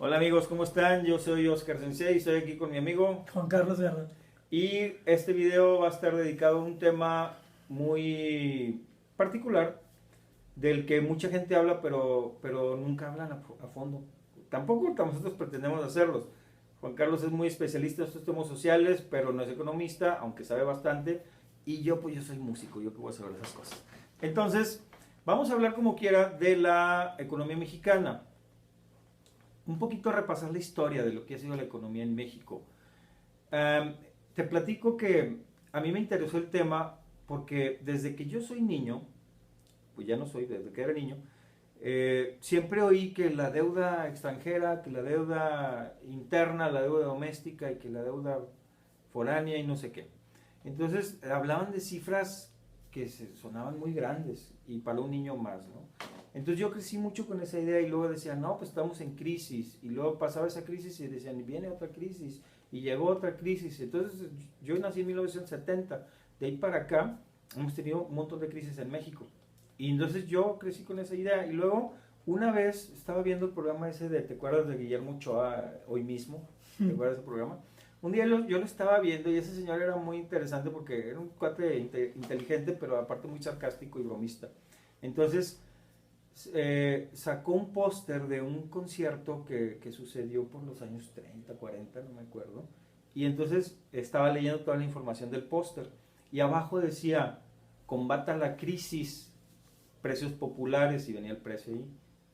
Hola amigos, ¿cómo están? Yo soy Oscar Sensei y estoy aquí con mi amigo. Juan Carlos Guerra. Y este video va a estar dedicado a un tema muy particular del que mucha gente habla, pero nunca hablan a fondo. Tampoco nosotros pretendemos hacerlos. Juan Carlos es muy especialista en estos temas sociales, pero no es economista, aunque sabe bastante. Y yo, pues yo soy músico, yo que voy a saber esas cosas. Entonces, vamos a hablar como quiera de la economía mexicana. Un poquito repasar la historia de lo que ha sido la economía en México. Te platico que a mí me interesó el tema porque desde que yo soy niño, pues ya no soy, desde que era niño, siempre oí que la deuda extranjera, que la deuda interna, la deuda doméstica y que la deuda foránea y no sé qué. Entonces hablaban de cifras que sonaban muy grandes y para un niño más, ¿no? Entonces yo crecí mucho con esa idea y luego decían, no, pues estamos en crisis. Y luego pasaba esa crisis y decían, y viene otra crisis. Y llegó otra crisis. Entonces yo nací en 1970. De ahí para acá hemos tenido un montón de crisis en México. Y entonces yo crecí con esa idea. Y luego una vez estaba viendo el programa ese de, ¿te acuerdas de Guillermo Ochoa hoy mismo? ¿Te acuerdas de ese programa? Un día yo lo estaba viendo y ese señor era muy interesante porque era un cuate inteligente, pero aparte muy sarcástico y bromista. Entonces sacó un póster de un concierto que sucedió por los años 30, 40, no me acuerdo. Y entonces estaba leyendo toda la información del póster. Y abajo decía, combata la crisis, precios populares, y venía el precio ahí.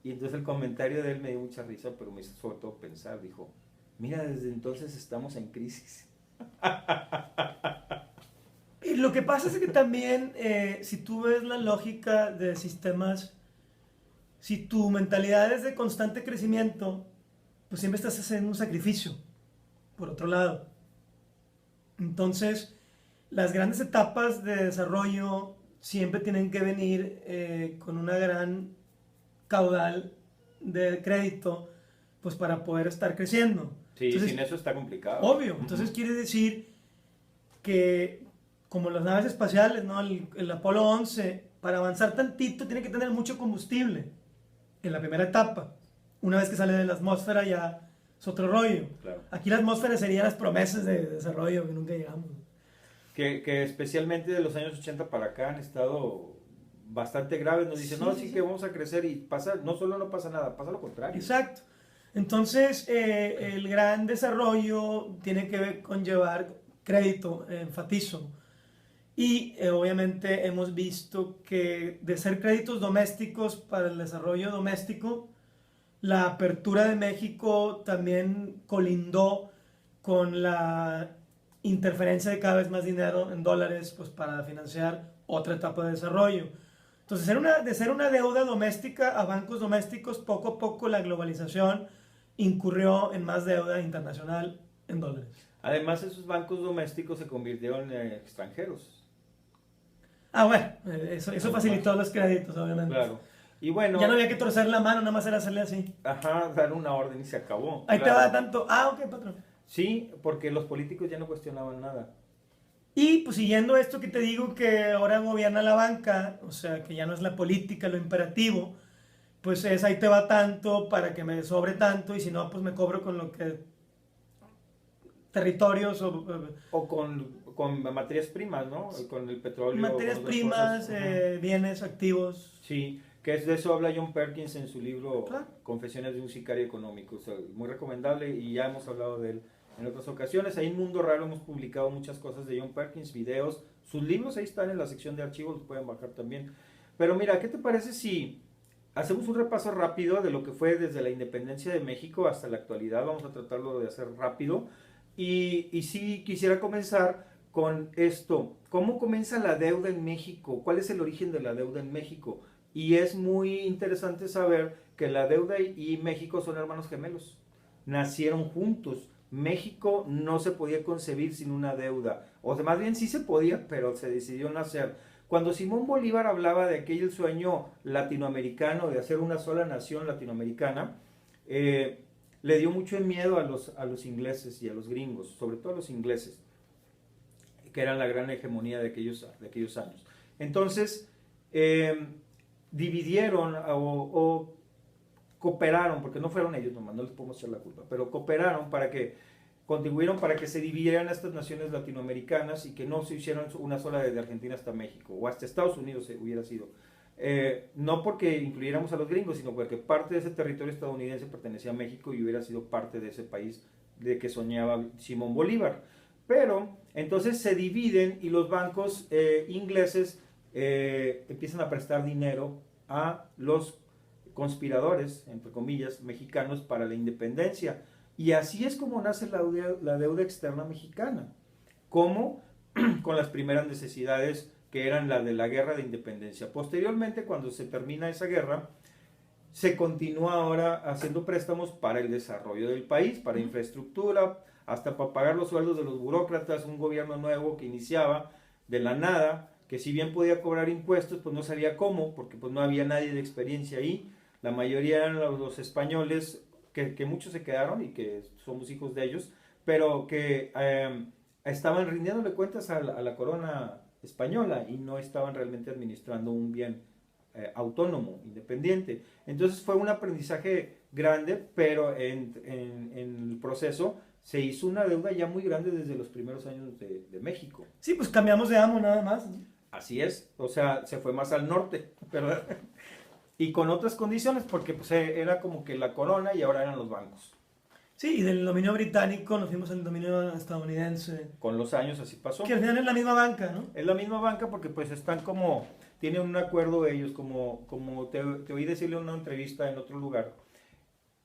Y entonces el comentario de él me dio mucha risa, pero me hizo sobre todo pensar, dijo, mira, desde entonces estamos en crisis. Y lo que pasa es que también, si tú ves la lógica de sistemas, si tu mentalidad es de constante crecimiento, pues siempre estás haciendo un sacrificio, por otro lado. Entonces, las grandes etapas de desarrollo siempre tienen que venir con una gran caudal de crédito, pues para poder estar creciendo. Sí, Entonces, sin eso está complicado. obvio, entonces quiere decir que como las naves espaciales, ¿no? El Apolo 11, para avanzar tantito tiene que tener mucho combustible en la primera etapa. Una vez que sale de la atmósfera ya es otro rollo. Claro. Aquí la atmósfera serían las promesas de desarrollo que nunca llegamos. Que especialmente de los años 80 para acá han estado bastante graves. Nos dicen, Sí, no, sí, sí sí. que vamos a crecer y pasa, no solo no pasa nada, pasa lo contrario. Exacto. Entonces, el gran desarrollo tiene que ver con llevar crédito, enfatizo. Y obviamente hemos visto que de ser créditos domésticos para el desarrollo doméstico, la apertura de México también colindó con la interferencia de cada vez más dinero en dólares, pues para financiar otra etapa de desarrollo. Entonces, de ser una deuda doméstica a bancos domésticos, poco a poco la globalización incurrió en más deuda internacional en dólares. Además, esos bancos domésticos se convirtieron en extranjeros. Ah, bueno, eso facilitó los créditos, obviamente. Claro. Y bueno, Ya no había que torcer la mano, nada más era hacerle así. ajá, dar una orden y se acabó. Ahí te Claro. va tanto. Ah, ok, patrón. Sí, porque los políticos ya no cuestionaban nada. Y pues siguiendo esto que te digo que ahora gobierna la banca, o sea, que ya no es la política lo imperativo, pues es ahí te va tanto para que me sobre tanto y si no, pues me cobro con lo que territorios o O con materias primas, ¿no? Con el petróleo. materias con otras primas, cosas. bienes, activos. Sí, que es de eso habla John Perkins en su libro Claro. Confesiones de un sicario económico. O sea, muy recomendable y ya hemos hablado de él en otras ocasiones. Ahí en Mundo Raro hemos publicado muchas cosas de John Perkins, videos. Sus libros ahí están en la sección de archivos, los pueden bajar también. Pero mira, ¿qué te parece si hacemos un repaso rápido de lo que fue desde la independencia de México hasta la actualidad? Vamos a tratarlo de hacer rápido. Y sí quisiera comenzar con esto. ¿Cómo comienza la deuda en México? ¿Cuál es el origen de la deuda en México? Y es muy interesante saber que la deuda y México son hermanos gemelos. Nacieron juntos. México no se podía concebir sin una deuda. O sea, más bien sí se podía, pero se decidió no hacer. Cuando Simón Bolívar hablaba de aquel sueño latinoamericano, de hacer una sola nación latinoamericana, le dio mucho miedo a los ingleses y a los gringos, sobre todo a los ingleses, que eran la gran hegemonía de aquellos años. Entonces, dividieron o cooperaron, porque no fueron ellos nomás, no les podemos echar la culpa, pero cooperaron contribuyeron para que se dividieran estas naciones latinoamericanas y que no se hicieran una sola desde Argentina hasta México, o hasta Estados Unidos hubiera sido. No porque incluyéramos a los gringos, sino porque parte de ese territorio estadounidense pertenecía a México y hubiera sido parte de ese país de que soñaba Simón Bolívar. Pero entonces se dividen y los bancos ingleses empiezan a prestar dinero a los conspiradores, entre comillas, mexicanos para la independencia. Y así es como nace la deuda externa mexicana. ¿Cómo? Con las primeras necesidades que eran la de la guerra de independencia. Posteriormente, cuando se termina esa guerra, se continúa ahora haciendo préstamos para el desarrollo del país, para infraestructura, hasta para pagar los sueldos de los burócratas, un gobierno nuevo que iniciaba de la nada, que si bien podía cobrar impuestos, pues no sabía cómo, porque pues no había nadie de experiencia ahí. La mayoría eran los españoles, que muchos se quedaron y que somos hijos de ellos, pero que estaban rindiéndole cuentas a la corona española y no estaban realmente administrando un bien autónomo, independiente. Entonces fue un aprendizaje grande, pero en el proceso se hizo una deuda ya muy grande desde los primeros años de México. Sí, pues cambiamos de amo nada más. Así es, o sea, se fue más al norte, ¿verdad? Y con otras condiciones, porque pues, era como que la corona y ahora eran los bancos. Sí, y del dominio británico nos fuimos al dominio estadounidense. Con los años así pasó. Que al final es la misma banca, ¿no? Es la misma banca porque pues están como, tienen un acuerdo ellos, como te oí decirle en una entrevista en otro lugar,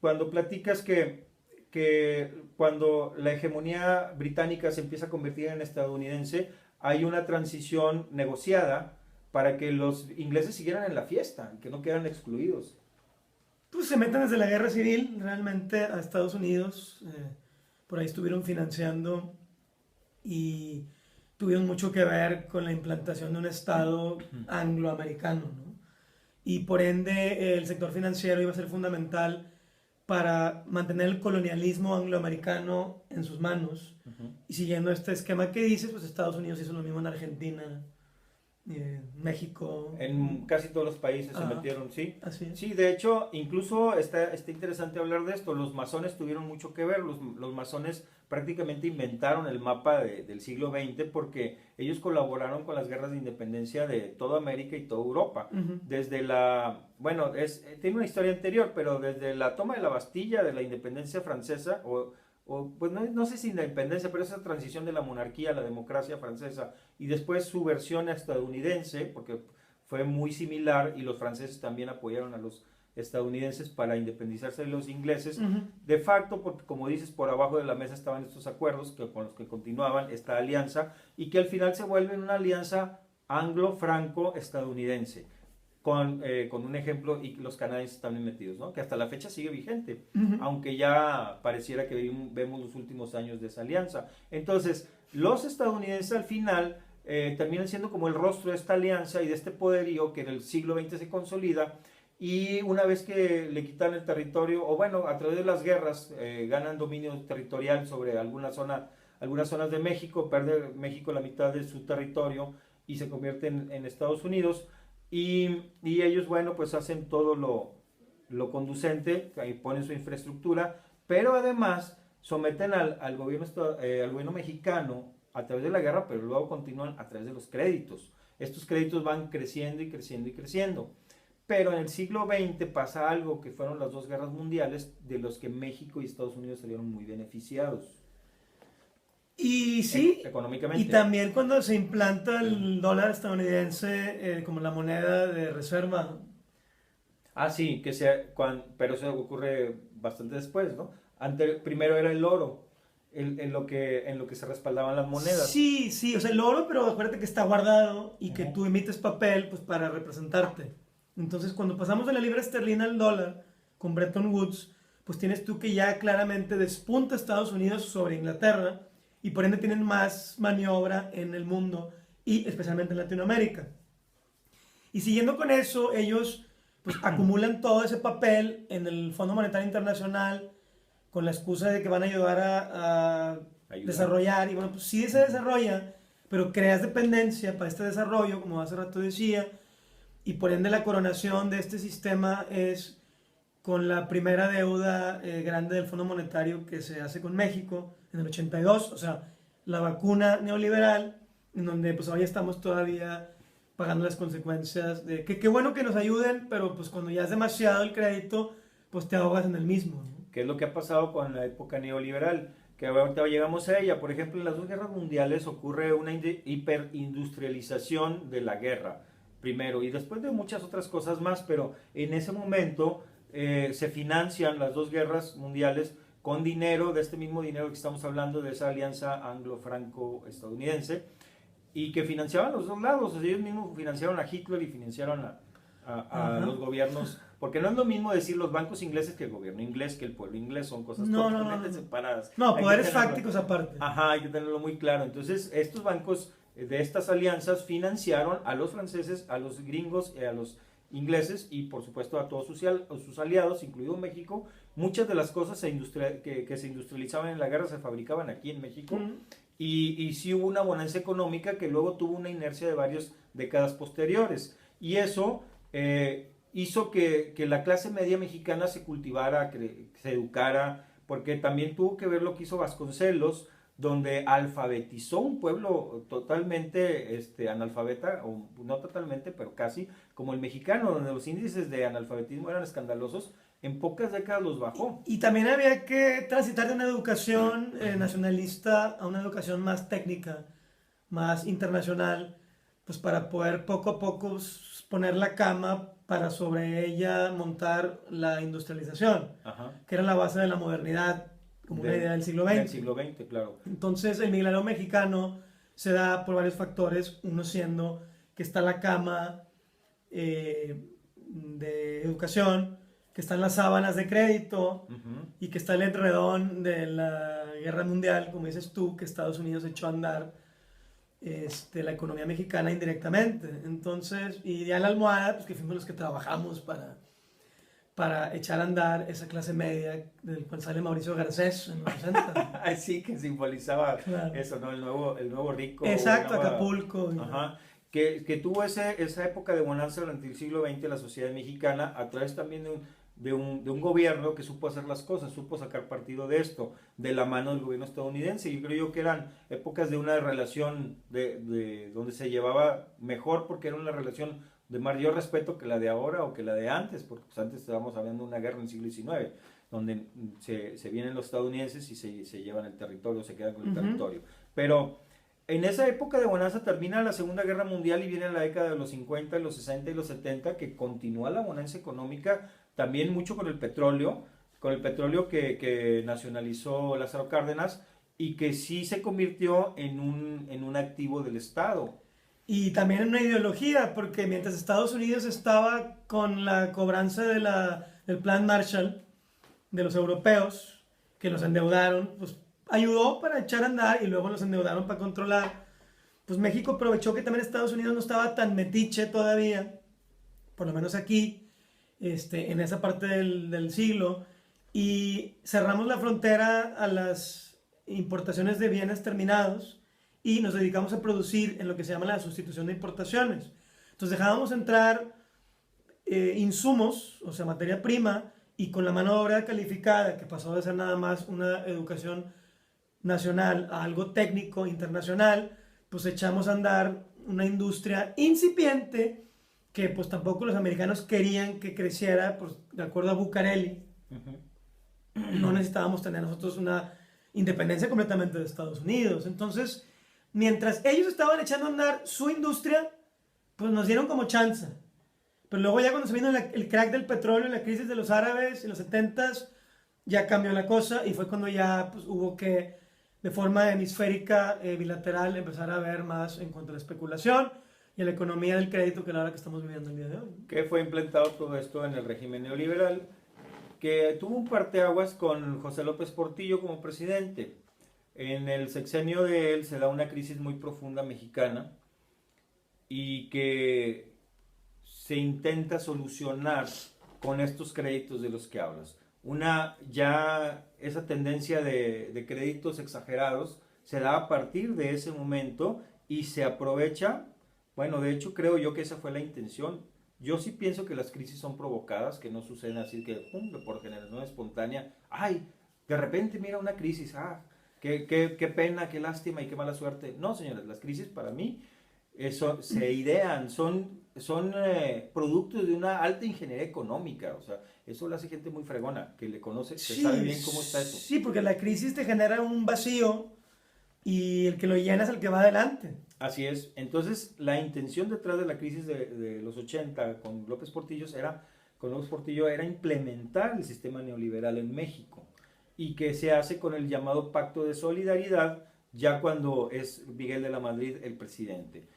cuando platicas que cuando la hegemonía británica se empieza a convertir en estadounidense, hay una transición negociada para que los ingleses siguieran en la fiesta, que no quedaran excluidos. Pues se meten desde la guerra civil realmente a Estados Unidos, por ahí estuvieron financiando y tuvieron mucho que ver con la implantación de un Estado angloamericano, ¿no? Y por ende el sector financiero iba a ser fundamental para mantener el colonialismo angloamericano en sus manos. Y siguiendo este esquema que dices, pues Estados Unidos hizo lo mismo en Argentina, México. En casi todos los países se metieron, sí. Así es. Sí, de hecho, incluso está interesante hablar de esto. Los masones tuvieron mucho que ver. Los masones prácticamente inventaron el mapa del siglo XX porque ellos colaboraron con las guerras de independencia de toda América y toda Europa. Desde bueno, tiene una historia anterior, pero desde la toma de la Bastilla, de la independencia francesa, pues no sé si independencia, pero esa transición de la monarquía a la democracia francesa y después su versión estadounidense, porque fue muy similar y los franceses también apoyaron a los estadounidenses para independizarse de los ingleses, de facto, porque como dices, por abajo de la mesa estaban estos acuerdos con los que continuaban esta alianza y que al final se vuelve una alianza anglo-franco-estadounidense. Con un ejemplo, y los canadienses también metidos, ¿no? Que hasta la fecha sigue vigente, aunque ya pareciera que vemos los últimos años de esa alianza. Entonces, los estadounidenses al final terminan siendo como el rostro de esta alianza y de este poderío que en el siglo XX se consolida, y una vez que le quitan el territorio, o bueno, a través de las guerras, ganan dominio territorial sobre algunas zonas de México, pierde México la mitad de su territorio y se convierte en Estados Unidos. Y ellos, bueno, pues hacen todo lo conducente, ahí ponen su infraestructura, pero además someten al gobierno mexicano a través de la guerra, pero luego continúan a través de los créditos. Estos créditos van creciendo y creciendo y creciendo. Pero en el siglo XX pasa algo que fueron las dos guerras mundiales de los que México y Estados Unidos salieron muy beneficiados. Y sí, económicamente. Y también cuando se implanta el dólar estadounidense como la moneda de reserva. Ah, sí, pero eso ocurre bastante después, ¿no? Primero era el oro, en lo que se respaldaban las monedas. Sí, o sea, el oro, pero acuérdate que está guardado y que tú emites papel pues para representarte. Entonces, cuando pasamos de la libra esterlina al dólar con Bretton Woods, pues tienes tú que ya claramente despunta Estados Unidos sobre Inglaterra y por ende tienen más maniobra en el mundo y especialmente en Latinoamérica. Y siguiendo con eso, ellos pues acumulan todo ese papel en el Fondo Monetario Internacional con la excusa de que van a ayudar a desarrollar. Y bueno, pues sí se desarrolla, pero creas dependencia para este desarrollo, como hace rato decía, y por ende la coronación de este sistema es con la primera deuda grande del Fondo Monetario que se hace con México en el 82, o sea, la vacuna neoliberal, en donde pues hoy estamos todavía pagando las consecuencias de que qué bueno que nos ayuden, pero pues cuando ya es demasiado el crédito, pues te ahogas en el mismo, ¿no? ¿Qué es lo que ha pasado con la época neoliberal? Que ahorita llegamos a ella. Por ejemplo, en las dos guerras mundiales ocurre una hiperindustrialización de la guerra, primero, y después de muchas otras cosas más, pero en ese momento se financian las dos guerras mundiales con dinero, de este mismo dinero que estamos hablando, de esa alianza anglo-franco-estadounidense, y que financiaban los dos lados. O sea, ellos mismos financiaron a Hitler y financiaron a los gobiernos, porque no es lo mismo decir los bancos ingleses que el gobierno inglés, que el pueblo inglés, son cosas totalmente separadas. No, poderes fácticos aparte. Ajá, hay que tenerlo muy claro. Entonces, estos bancos de estas alianzas financiaron a los franceses, a los gringos, a los ingleses y por supuesto a todos sus aliados, incluido México. Muchas de las cosas que se industrializaban en la guerra se fabricaban aquí en México. Y sí hubo una bonanza económica que luego tuvo una inercia de varias décadas posteriores. Y eso hizo que la clase media mexicana se cultivara, que se educara, porque también tuvo que ver lo que hizo Vasconcelos, donde alfabetizó un pueblo totalmente analfabeta, o no totalmente, pero casi, como el mexicano, donde los índices de analfabetismo eran escandalosos. En pocas décadas los bajó. Y también había que transitar de una educación nacionalista a una educación más técnica, más internacional, pues para poder poco a poco poner la cama para sobre ella montar la industrialización, Ajá. que era la base de la modernidad, como una idea del siglo XX. Del siglo XX, claro. Entonces el milagro mexicano se da por varios factores, uno siendo que está la cama de educación, que están las sábanas de crédito y que está el enredón de la guerra mundial, como dices tú, que Estados Unidos echó a andar la economía mexicana indirectamente. Entonces, y ya la almohada, pues que fuimos los que trabajamos para echar a andar esa clase media del cual sale Mauricio Garcés en los 60. Sí, que simbolizaba eso, ¿no? El nuevo rico. Exacto, Acapulco. Ajá. Que tuvo esa época de bonanza durante el siglo XX la sociedad mexicana a través también de un gobierno que supo hacer las cosas, supo sacar partido de esto, de la mano del gobierno estadounidense. Y creo yo que eran épocas de una relación de donde se llevaba mejor, porque era una relación de mayor respeto que la de ahora o que la de antes, porque pues antes estábamos hablando de una guerra en el siglo XIX, donde se vienen los estadounidenses y se llevan el territorio, se quedan con el territorio. Pero en esa época de bonanza termina la Segunda Guerra Mundial y viene la década de los 50, los 60 y los 70, que continúa la bonanza económica también mucho con el petróleo que nacionalizó Lázaro Cárdenas y que sí se convirtió en un activo del Estado. Y también en una ideología, porque mientras Estados Unidos estaba con la cobranza del Plan Marshall de los europeos, que los endeudaron, pues ayudó para echar a andar y luego los endeudaron para controlar. Pues México aprovechó que también Estados Unidos no estaba tan metiche todavía, por lo menos aquí, en esa parte del siglo, y cerramos la frontera a las importaciones de bienes terminados y nos dedicamos a producir en lo que se llama la sustitución de importaciones. Entonces dejábamos entrar insumos, o sea, materia prima, y con la mano de obra calificada, que pasó de ser nada más una educación nacional a algo técnico internacional, pues echamos a andar una industria incipiente que pues tampoco los americanos querían que creciera, pues de acuerdo a Bucareli. No necesitábamos tener nosotros una independencia completamente de Estados Unidos. Entonces, mientras ellos estaban echando a andar su industria, pues nos dieron como chance. Pero luego ya cuando se vino el crack del petróleo, la crisis de los árabes en los 70s, ya cambió la cosa y fue cuando ya pues, hubo que, de forma hemisférica, bilateral, empezar a ver más en cuanto a la especulación y a la economía del crédito, que es la hora que estamos viviendo el día de hoy. Que fue implementado todo esto en el régimen neoliberal, que tuvo un parteaguas con José López Portillo como presidente. En el sexenio de él se da una crisis muy profunda mexicana y que se intenta solucionar con estos créditos de los que hablas. Esa tendencia de créditos exagerados se da a partir de ese momento y se aprovecha. Bueno, de hecho creo yo que esa fue la intención. Yo sí pienso que las crisis son provocadas, que no suceden así que pum, por generación espontánea. Ay, de repente mira una crisis, qué pena, qué lástima y qué mala suerte. No, señores, las crisis para mí se idean, son productos de una alta ingeniería económica. O sea, eso lo hace gente muy fregona, que le conoce, que sabe bien cómo está eso. Sí, porque la crisis te genera un vacío y el que lo llena es el que va adelante. Así es. Entonces, la intención detrás de la crisis de los 80 con López Portillo era implementar el sistema neoliberal en México y que se hace con el llamado Pacto de Solidaridad ya cuando es Miguel de la Madrid el presidente.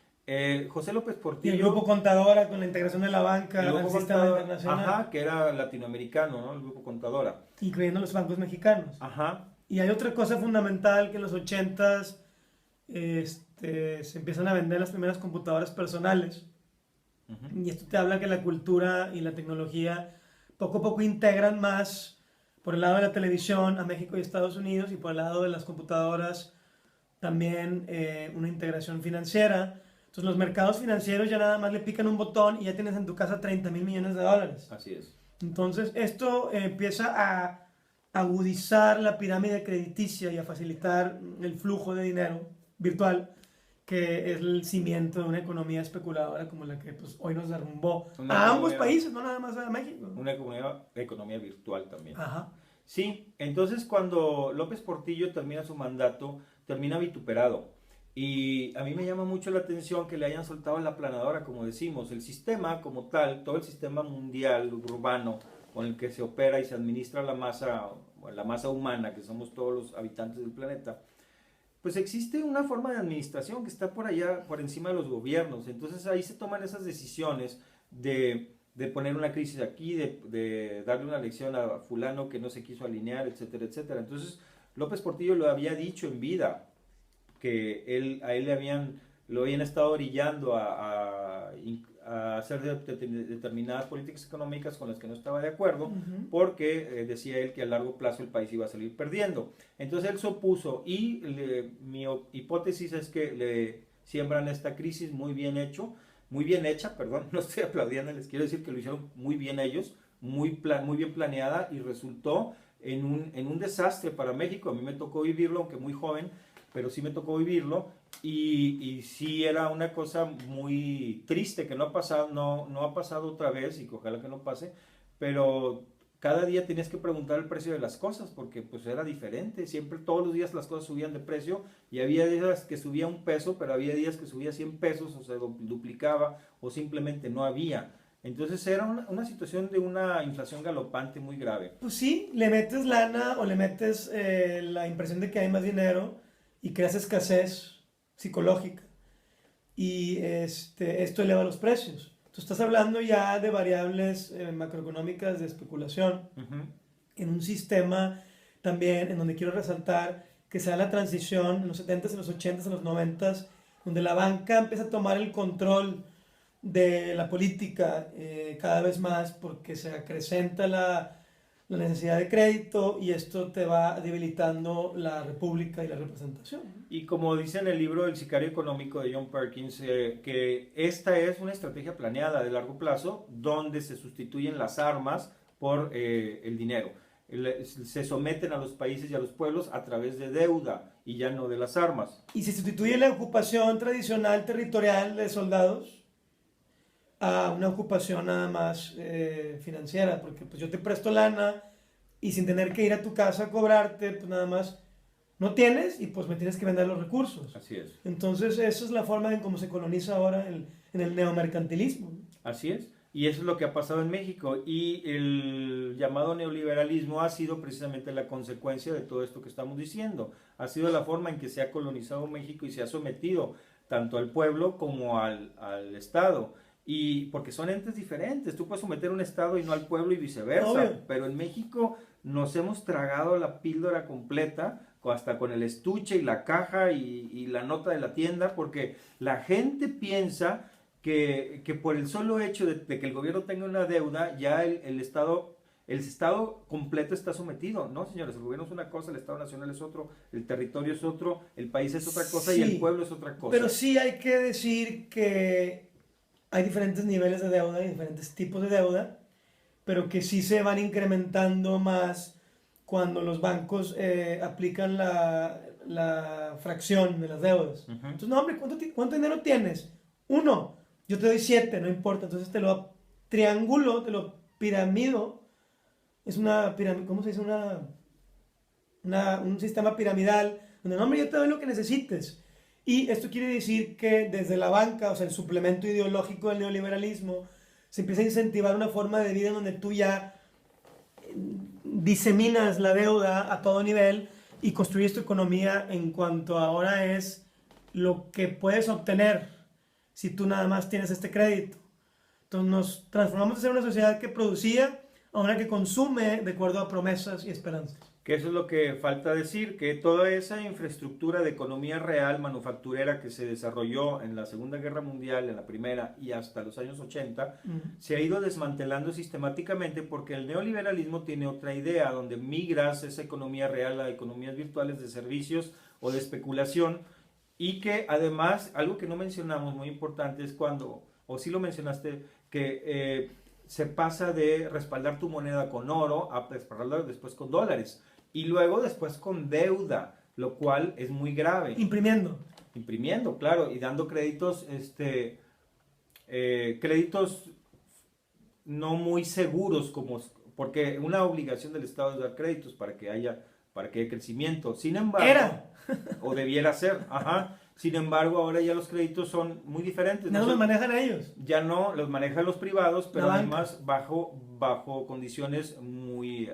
José López Portillo... Y el grupo Contadora con la integración de la banca al sistema internacional. Ajá, que era latinoamericano, ¿no? El grupo Contadora. Incluyendo los bancos mexicanos. Ajá. Y hay otra cosa fundamental que en los 80s se empiezan a vender las primeras computadoras personales. Uh-huh. Y esto te habla que la cultura y la tecnología poco a poco integran más por el lado de la televisión a México y Estados Unidos y por el lado de las computadoras también una integración financiera. Entonces los mercados financieros ya nada más le pican un botón y ya tienes en tu casa 30 mil millones de dólares. Así es. Entonces esto empieza a agudizar la pirámide crediticia y a facilitar el flujo de dinero virtual, que es el cimiento de una economía especuladora como la que pues, hoy nos derrumbó a ambos países, no nada más a México. Una economía virtual también. Ajá. Sí, entonces cuando López Portillo termina su mandato, termina vituperado. Y a mí me llama mucho la atención que le hayan soltado la aplanadora, como decimos. El sistema como tal, todo el sistema mundial, urbano, con el que se opera y se administra la masa humana, que somos todos los habitantes del planeta, pues existe una forma de administración que está por allá, por encima de los gobiernos. Entonces ahí se toman esas decisiones de poner una crisis aquí, de darle una lección a fulano que no se quiso alinear, etcétera, etcétera. Entonces López Portillo lo había dicho en vida, que a él lo habían estado orillando a hacer determinadas políticas económicas con las que no estaba de acuerdo, uh-huh. Porque decía él que a largo plazo el país iba a salir perdiendo. Entonces él se opuso y mi hipótesis es que le siembran esta crisis muy bien hecha, no estoy aplaudiendo, les quiero decir que lo hicieron muy bien ellos, muy bien planeada y resultó en un desastre para México. A mí me tocó vivirlo, aunque muy joven, pero sí me tocó vivirlo y sí era una cosa muy triste que no ha pasado otra vez y ojalá que no pase, pero cada día tenías que preguntar el precio de las cosas porque pues era diferente, siempre todos los días las cosas subían de precio y había días que subía un peso, pero había días que subía 100 pesos o se duplicaba o simplemente no había. Entonces era una situación de una inflación galopante muy grave. Pues sí, le metes lana o le metes la impresión de que hay más dinero y creas escasez psicológica y esto eleva los precios. Tú estás hablando ya de variables macroeconómicas de especulación, uh-huh. En un sistema también en donde quiero resaltar que se da la transición en los 70s, en los 80s, en los 90s, donde la banca empieza a tomar el control de la política cada vez más porque se acrecenta la necesidad de crédito y esto te va debilitando la república y la representación. Y como dice en el libro El sicario económico de John Perkins, que esta es una estrategia planeada de largo plazo donde se sustituyen las armas por el dinero. Se someten a los países y a los pueblos a través de deuda y ya no de las armas. Y se sustituye la ocupación tradicional territorial de soldados a una ocupación nada más financiera, porque pues yo te presto lana y sin tener que ir a tu casa a cobrarte, pues nada más no tienes y pues me tienes que vender los recursos. Así es. Entonces esa es la forma en cómo se coloniza ahora en el neomercantilismo. Así es. Y eso es lo que ha pasado en México y el llamado neoliberalismo ha sido precisamente la consecuencia de todo esto que estamos diciendo. Ha sido la forma en que se ha colonizado México y se ha sometido tanto al pueblo como al Estado. Y porque son entes diferentes, tú puedes someter un Estado y no al pueblo y viceversa. Obvio. Pero en México nos hemos tragado la píldora completa, hasta con el estuche y la caja y la nota de la tienda, porque la gente piensa que por el solo hecho de que el gobierno tenga una deuda, ya el Estado completo está sometido. No, señores, el gobierno es una cosa, el Estado nacional es otro, el territorio es otro, el país es otra cosa, sí, y el pueblo es otra cosa. Pero sí hay que decir que hay diferentes niveles de deuda y diferentes tipos de deuda, pero que sí se van incrementando más cuando los bancos aplican la fracción de las deudas. Ujú. Entonces, no, hombre, ¿cuánto dinero tienes? 1, yo te doy 7, no importa. Entonces te lo triangulo, te lo piramido. Es una pirámide, ¿cómo se dice? Un sistema piramidal, donde no, hombre, yo te doy lo que necesites. Y esto quiere decir que desde la banca, o sea, el suplemento ideológico del neoliberalismo, se empieza a incentivar una forma de vida en donde tú ya diseminas la deuda a todo nivel y construyes tu economía en cuanto ahora es lo que puedes obtener si tú nada más tienes este crédito. Entonces nos transformamos de ser una sociedad que producía a una que consume de acuerdo a promesas y esperanzas. Que eso es lo que falta decir, que toda esa infraestructura de economía real manufacturera que se desarrolló en la Segunda Guerra Mundial, en la Primera y hasta los años 80, se ha ido desmantelando sistemáticamente porque el neoliberalismo tiene otra idea, donde migras esa economía real a economías virtuales de servicios o de especulación, y que además, algo que no mencionamos muy importante es cuando, o sí lo mencionaste, que se pasa de respaldar tu moneda con oro a respaldarla después con dólares. Y luego después con deuda, lo cual es muy grave. Imprimiendo, claro, y dando créditos, créditos no muy seguros, porque una obligación del Estado es dar créditos para que haya crecimiento. Sin embargo, o debiera ser, ajá. Sin embargo, ahora ya los créditos son muy diferentes. No los manejan ellos. Ya no, los manejan los privados, pero además bajo condiciones muy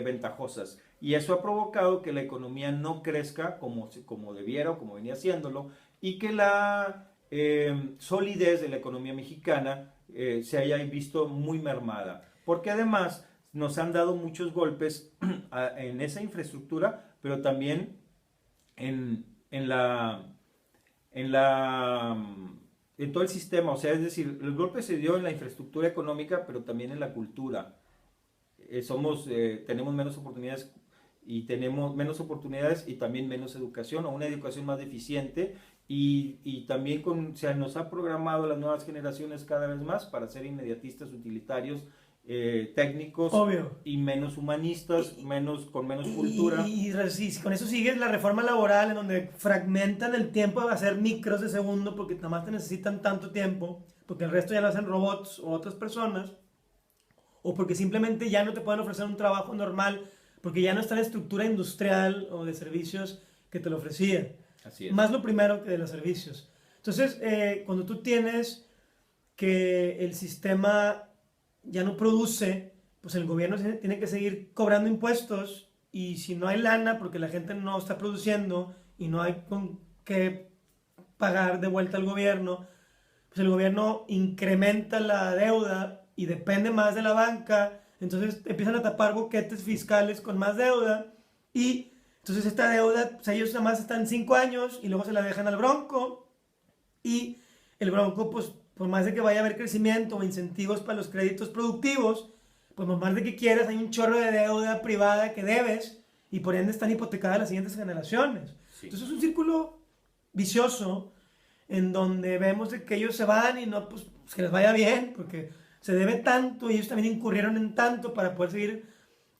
ventajosas. Y eso ha provocado que la economía no crezca como debiera o como venía haciéndolo, y que la solidez de la economía mexicana se haya visto muy mermada. Porque además nos han dado muchos golpes en esa infraestructura, pero también en todo el sistema. O sea, es decir, el golpe se dio en la infraestructura económica, pero también en la cultura. Tenemos menos oportunidades y también menos educación, o una educación más deficiente, y también se nos ha programado las nuevas generaciones cada vez más para ser inmediatistas, utilitarios, técnicos. Obvio. Y menos humanistas, con menos cultura. Y con eso sigues la reforma laboral, en donde fragmentan el tiempo de hacer micros de segundo, porque nada más te necesitan tanto tiempo, porque el resto ya lo hacen robots o otras personas, o porque simplemente ya no te pueden ofrecer un trabajo normal, porque ya no está la estructura industrial o de servicios que te lo ofrecían. Así es. Más lo primero que de los servicios. Entonces, cuando tú tienes que el sistema ya no produce, pues el gobierno tiene que seguir cobrando impuestos, y si no hay lana porque la gente no está produciendo y no hay con qué pagar de vuelta al gobierno, pues el gobierno incrementa la deuda y depende más de la banca. Entonces empiezan a tapar boquetes fiscales con más deuda, y entonces esta deuda, pues ellos nada más están 5 años y luego se la dejan al Bronco, y el Bronco, pues por más de que vaya a haber crecimiento o incentivos para los créditos productivos, pues por más de que quieras, hay un chorro de deuda privada que debes, y por ende están hipotecadas las siguientes generaciones. Sí. Entonces es un círculo vicioso en donde vemos de que ellos se van y no, pues que les vaya bien, porque se debe tanto y ellos también incurrieron en tanto para poder seguir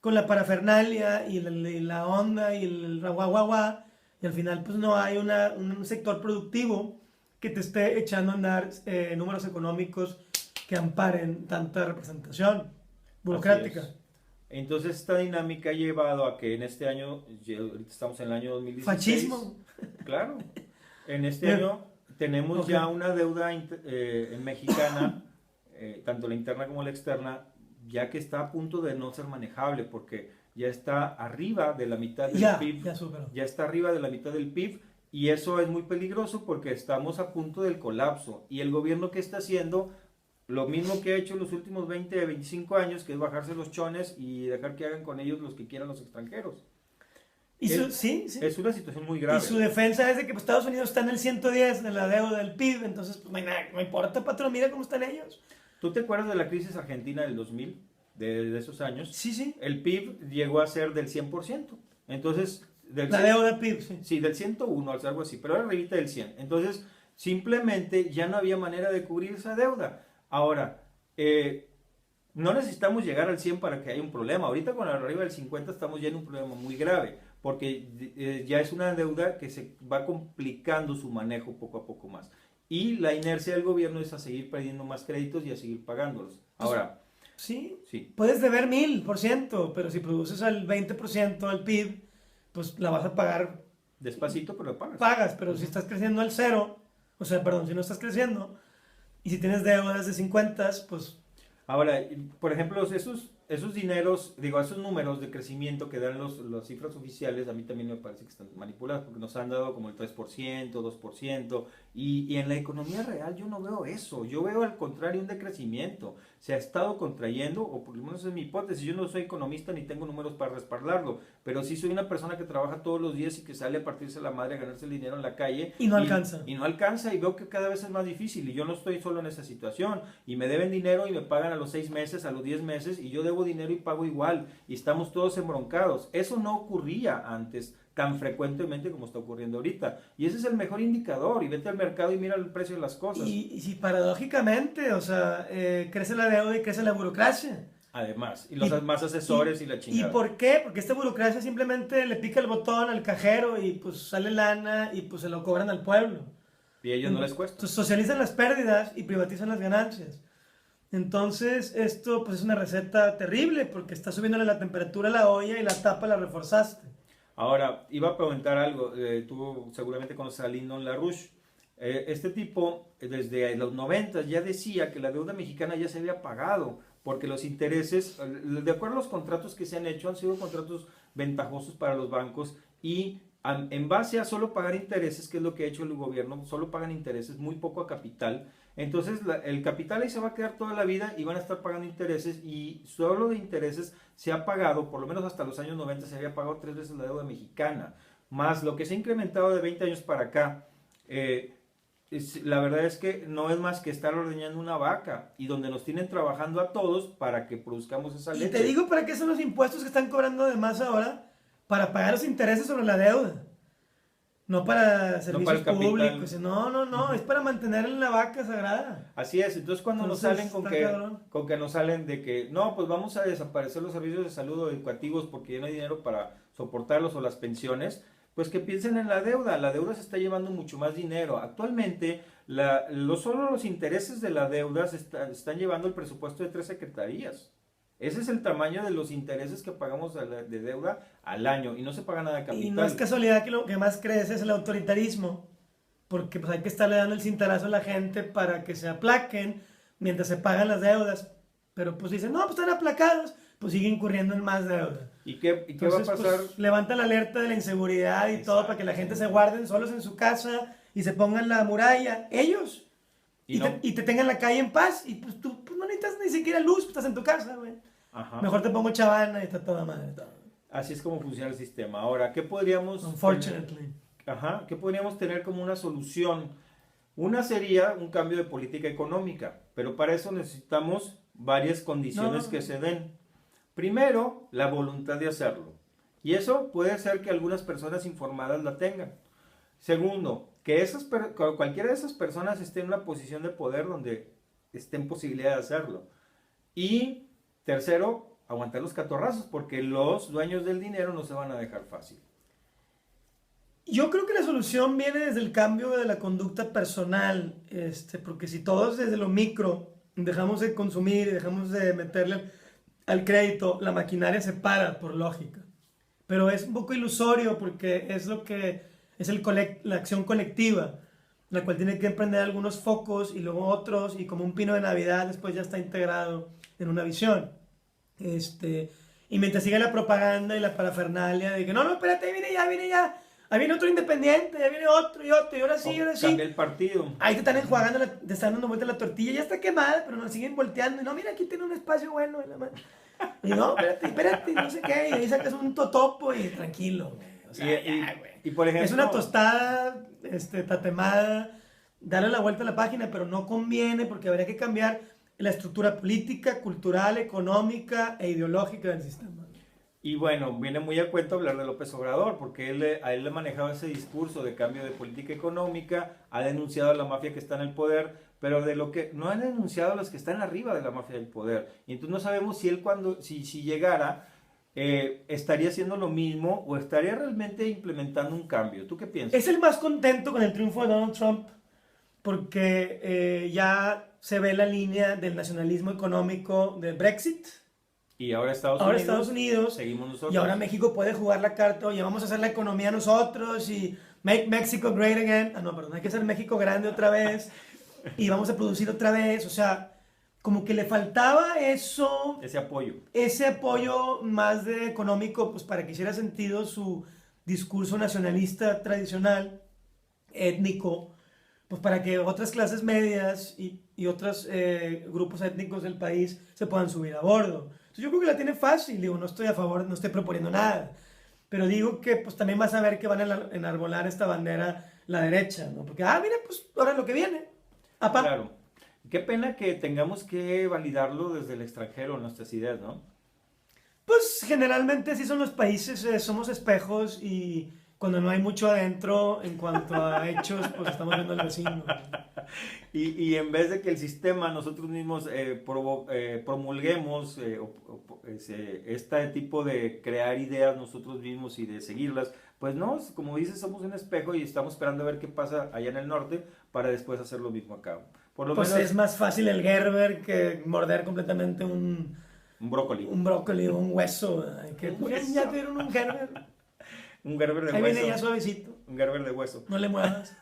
con la parafernalia y la onda y el guau, y al final pues no hay un sector productivo que te esté echando a andar números económicos que amparen tanta representación burocrática. Entonces esta dinámica ha llevado a que en este año, ahorita estamos en el año 2016. Fascismo. Claro. En este año tenemos ya una deuda mexicana, tanto la interna como la externa, ya que está a punto de no ser manejable, porque ya está arriba de la mitad del PIB. Ya está arriba de la mitad del PIB. Y eso es muy peligroso porque estamos a punto del colapso. Y el gobierno, ¿qué está haciendo? Lo mismo que ha hecho en los últimos 20, 25 años, que es bajarse los chones y dejar que hagan con ellos los que quieran los extranjeros. Sí. Es una situación muy grave. Y su defensa es de que pues, Estados Unidos está en el 110 de la deuda del PIB, entonces pues, no importa, patrón, mira cómo están ellos. ¿Tú te acuerdas de la crisis argentina del 2000, de esos años? Sí. El PIB llegó a ser del 100%. Entonces... la deuda PIB, sí. Sí, del 101, algo así, pero ahora arribita del 100. Entonces, simplemente ya no había manera de cubrir esa deuda. Ahora, no necesitamos llegar al 100 para que haya un problema. Ahorita con arriba del 50 estamos ya en un problema muy grave, porque ya es una deuda que se va complicando su manejo poco a poco más. Y la inercia del gobierno es a seguir perdiendo más créditos y a seguir pagándolos. Ahora, sí, sí, puedes deber 1000%, pero si produces al 20% del PIB, pues la vas a pagar, despacito, pero pagas. pagas, pero si estás creciendo al cero, o sea, perdón, si no estás creciendo, y si tienes deudas de 50, pues Ahora, por ejemplo, esos dineros, digo, esos números de crecimiento que dan las cifras oficiales, a mí también me parece que están manipulados, porque nos han dado como el 3%, 2%, y en la economía real yo no veo eso, yo veo al contrario un decrecimiento, se ha estado contrayendo, o por lo menos es mi hipótesis, yo no soy economista ni tengo números para respaldarlo, pero sí soy una persona que trabaja todos los días y que sale a partirse la madre a ganarse el dinero en la calle. y no alcanza. Y no alcanza, y veo que cada vez es más difícil, y yo no estoy solo en esa situación, y me deben dinero y me pagan a los 6 meses, a los 10 meses, y yo debo dinero y pago igual, y estamos todos embroncados. Eso no ocurría antes tan frecuentemente como está ocurriendo ahorita, y ese es el mejor indicador, y vete al mercado y mira el precio de las cosas. Y si paradójicamente, o sea, crece la deuda y crece la burocracia. Además, y los más asesores y la chingada. ¿Y por qué? Porque esta burocracia simplemente le pica el botón al cajero y pues sale lana y pues se lo cobran al pueblo. Y a ellos no les cuesta. Entonces socializan las pérdidas y privatizan las ganancias. Entonces esto pues es una receta terrible porque está subiéndole la temperatura a la olla y la tapa la reforzaste. Ahora, iba a preguntar algo, tú seguramente conoces a Lyndon LaRouche. Este tipo, desde los 90 ya decía que la deuda mexicana ya se había pagado, porque los intereses, de acuerdo a los contratos que se han hecho, han sido contratos ventajosos para los bancos y en base a solo pagar intereses, que es lo que ha hecho el gobierno, solo pagan intereses, muy poco a capital. Entonces el capital ahí se va a quedar toda la vida y van a estar pagando intereses, y solo de intereses se ha pagado, por lo menos hasta los años 90 se había pagado 3 veces la deuda mexicana, más lo que se ha incrementado de 20 años para acá. La verdad es que no es más que estar ordeñando una vaca, y donde nos tienen trabajando a todos para que produzcamos esa leche. Y te digo para qué son los impuestos que están cobrando de más ahora, para pagar los intereses sobre la deuda. No para servicios públicos, no, es para mantener la vaca sagrada. Así es, entonces cuando nos salen con que nos salen de que, no, pues vamos a desaparecer los servicios de salud o educativos porque ya no hay dinero para soportarlos, o las pensiones, pues que piensen en la deuda se está llevando mucho más dinero. Actualmente, solo los intereses de la deuda están llevando el presupuesto de 3 secretarías. Ese es el tamaño de los intereses que pagamos de deuda al año, y no se paga nada de capital. Y no es casualidad que lo que más crece es el autoritarismo, porque pues hay que estarle dando el cintarazo a la gente para que se aplaquen mientras se pagan las deudas. Pero pues dicen, no, pues están aplacados, pues siguen incurriendo en más deuda. ¿Y qué va a pasar? Pues, levanta la alerta de la inseguridad y todo para que la gente se guarden solos en su casa y se pongan la muralla, ellos. Y te tengan la calle en paz, y pues tú pues, no necesitas ni siquiera luz, pues, estás en tu casa, güey. Mejor te pongo chavana y está toda madre. Así es como funciona el sistema. Ahora, ¿qué podríamos ¿qué podríamos tener como una solución? Una sería un cambio de política económica, pero para eso necesitamos varias condiciones que se den. Primero, la voluntad de hacerlo. Y eso puede ser que algunas personas informadas la tengan. Segundo, que cualquiera de esas personas esté en una posición de poder donde esté en posibilidad de hacerlo. Y tercero, aguantar los catorrazos, porque los dueños del dinero no se van a dejar fácil. Yo creo que la solución viene desde el cambio de la conducta personal, porque si todos desde lo micro dejamos de consumir y dejamos de meterle al crédito, la maquinaria se para por lógica. Pero es un poco ilusorio porque es lo que es la acción colectiva, la cual tiene que emprender algunos focos y luego otros, y como un pino de Navidad después ya está integrado en una visión. Y mientras sigue la propaganda y la parafernalia de que no, espérate, viene ya, ahí viene otro independiente, ya viene otro, y ahora sí. Cambia el partido. Ahí te están enjuagando, te están dando vuelta la tortilla, ya está quemada, pero nos siguen volteando, y no, mira, aquí tiene un espacio bueno. Y no, espérate, no sé qué, y ahí sacas un totopo y tranquilo, güey. O sea, y por ejemplo, es una tostada tatemada, darle la vuelta a la página, pero no conviene porque habría que cambiar la estructura política, cultural, económica e ideológica del sistema. Y bueno, viene muy a cuento hablar de López Obrador, porque a él le manejaba ese discurso de cambio de política económica, ha denunciado a la mafia que está en el poder, pero de lo que no han denunciado a los que están arriba de la mafia del poder. Y entonces no sabemos si él si llegara, estaría haciendo lo mismo o estaría realmente implementando un cambio. ¿Tú qué piensas? Es el más contento con el triunfo de Donald Trump porque ya se ve la línea del nacionalismo económico de Brexit. Y ahora Estados Unidos, seguimos nosotros. Y ahora México puede jugar la carta, oye, vamos a hacer la economía nosotros y make Mexico great again. Ah, no, perdón, hay que hacer México grande otra vez y vamos a producir otra vez. O sea, como que le faltaba eso. Ese apoyo más de económico, pues para que hiciera sentido su discurso nacionalista tradicional, étnico, pues para que otras clases medias y otros grupos étnicos del país se puedan subir a bordo. Entonces yo creo que la tiene fácil, digo, no estoy a favor, no estoy proponiendo nada, pero digo que pues también vas a ver que van a enarbolar esta bandera la derecha, ¿no? Porque, mira, pues ahora lo que viene. Apá. Claro. Qué pena que tengamos que validarlo desde el extranjero, nuestras ideas, ¿no? Pues generalmente así son los países, somos espejos y cuando no hay mucho adentro en cuanto a hechos, pues estamos viendo al vecino. Y en vez de que el sistema nosotros mismos promulguemos este tipo de crear ideas nosotros mismos y de seguirlas, pues no, como dices, somos un espejo y estamos esperando a ver qué pasa allá en el norte para después hacer lo mismo acá. Por lo pues menos, es más fácil el Gerber que morder completamente un brócoli. Un brócoli, un hueso. Que, Un hueso. Ya te dieron un Gerber. Un Gerber de Ahí hueso. viene ya suavecito. Un Gerber de hueso. No le muevas.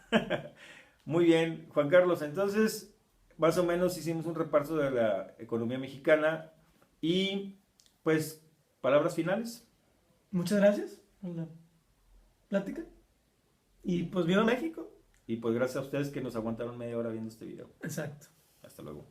Muy bien, Juan Carlos. Entonces, más o menos hicimos un reparto de la economía mexicana y, pues, palabras finales. Muchas gracias por la plática. Y pues viva México. Y pues gracias a ustedes que nos aguantaron media hora viendo este video. Exacto. Hasta luego.